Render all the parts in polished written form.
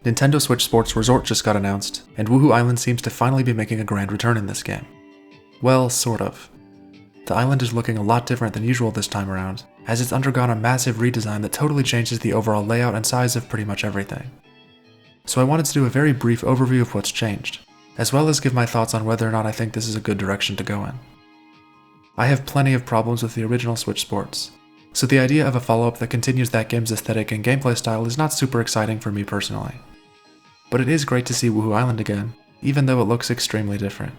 Nintendo Switch Sports Resort just got announced, and Wuhu Island seems to finally be making a grand return in this game. Well, sort of. The island is looking a lot different than usual this time around, as it's undergone a massive redesign that totally changes the overall layout and size of pretty much everything. So I wanted to do a very brief overview of what's changed, as well as give my thoughts on whether or not I think this is a good direction to go in. I have plenty of problems with the original Switch Sports, so the idea of a follow-up that continues that game's aesthetic and gameplay style is not super exciting for me personally. But it is great to see Wuhu Island again, even though it looks extremely different.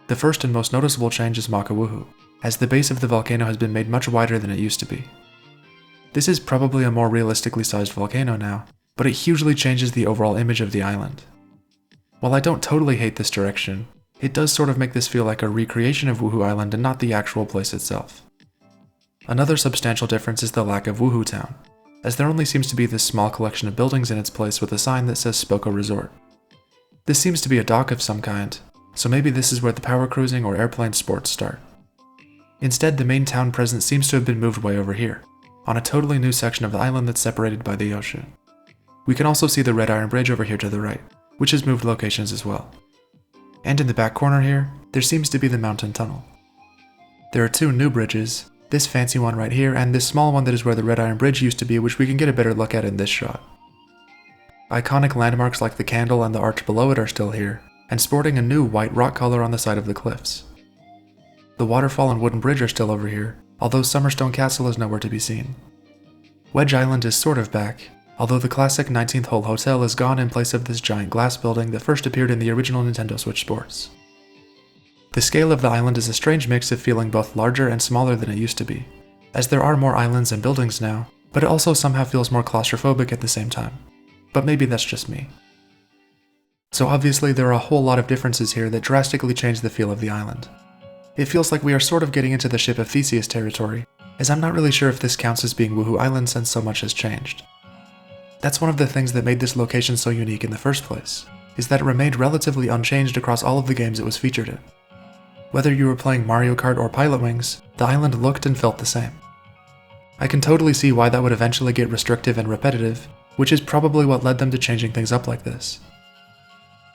The first and most noticeable change is Maka Wuhu, as the base of the volcano has been made much wider than it used to be. This is probably a more realistically sized volcano now, but it hugely changes the overall image of the island. While I don't totally hate this direction, it does sort of make this feel like a recreation of Wuhu Island and not the actual place itself. Another substantial difference is the lack of Wuhu Town, as there only seems to be this small collection of buildings in its place with a sign that says Spoko Resort. This seems to be a dock of some kind, so maybe this is where the power cruising or airplane sports start. Instead, the main town presence seems to have been moved way over here, on a totally new section of the island that's separated by the ocean. We can also see the Red Iron Bridge over here to the right, which has moved locations as well. And in the back corner here, there seems to be the mountain tunnel. There are two new bridges, this fancy one right here, and this small one that is where the Red Iron Bridge used to be, which we can get a better look at in this shot. Iconic landmarks like the candle and the arch below it are still here, and sporting a new white rock color on the side of the cliffs. The waterfall and wooden bridge are still over here, although Summerstone Castle is nowhere to be seen. Wedge Island is sort of back, although the classic 19th hole hotel is gone in place of this giant glass building that first appeared in the original Nintendo Switch Sports. The scale of the island is a strange mix of feeling both larger and smaller than it used to be, as there are more islands and buildings now, but it also somehow feels more claustrophobic at the same time. But maybe that's just me. So obviously there are a whole lot of differences here that drastically change the feel of the island. It feels like we are sort of getting into the Ship of Theseus territory, as I'm not really sure if this counts as being Wuhu Island since so much has changed. That's one of the things that made this location so unique in the first place, is that it remained relatively unchanged across all of the games it was featured in. Whether you were playing Mario Kart or Pilot Wings, the island looked and felt the same. I can totally see why that would eventually get restrictive and repetitive, which is probably what led them to changing things up like this.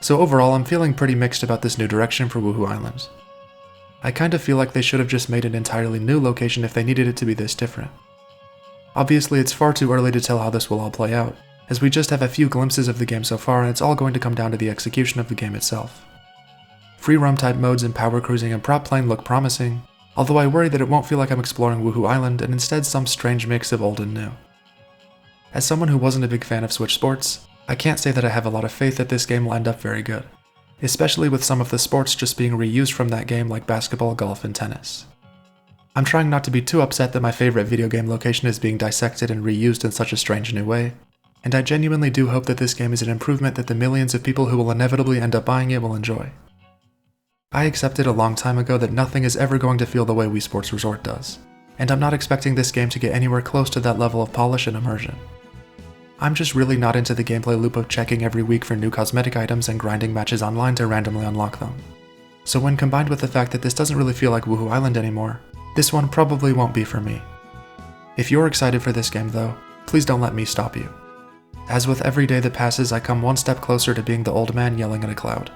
So overall, I'm feeling pretty mixed about this new direction for Wuhu Island. I kind of feel like they should have just made an entirely new location if they needed it to be this different. Obviously, it's far too early to tell how this will all play out, as we just have a few glimpses of the game so far and it's all going to come down to the execution of the game itself. Free roam type modes and power cruising and prop plane look promising, although I worry that it won't feel like I'm exploring Wuhu Island and instead some strange mix of old and new. As someone who wasn't a big fan of Switch Sports, I can't say that I have a lot of faith that this game will end up very good, especially with some of the sports just being reused from that game like basketball, golf, and tennis. I'm trying not to be too upset that my favorite video game location is being dissected and reused in such a strange new way, and I genuinely do hope that this game is an improvement that the millions of people who will inevitably end up buying it will enjoy. I accepted a long time ago that nothing is ever going to feel the way Wii Sports Resort does, and I'm not expecting this game to get anywhere close to that level of polish and immersion. I'm just really not into the gameplay loop of checking every week for new cosmetic items and grinding matches online to randomly unlock them. So when combined with the fact that this doesn't really feel like Wuhu Island anymore, this one probably won't be for me. If you're excited for this game though, please don't let me stop you. As with every day that passes, I come one step closer to being the old man yelling at a cloud.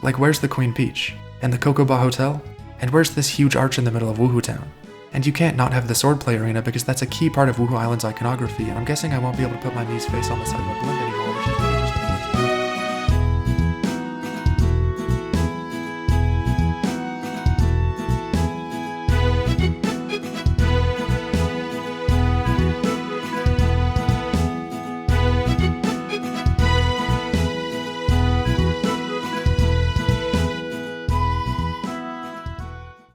Like, where's the Queen Peach? And the Kokoba Hotel? And where's this huge arch in the middle of Wuhu Town? And you can't not have the swordplay arena because that's a key part of Wuhu Island's iconography, and I'm guessing I won't be able to put my Mii's face on the side of a blimp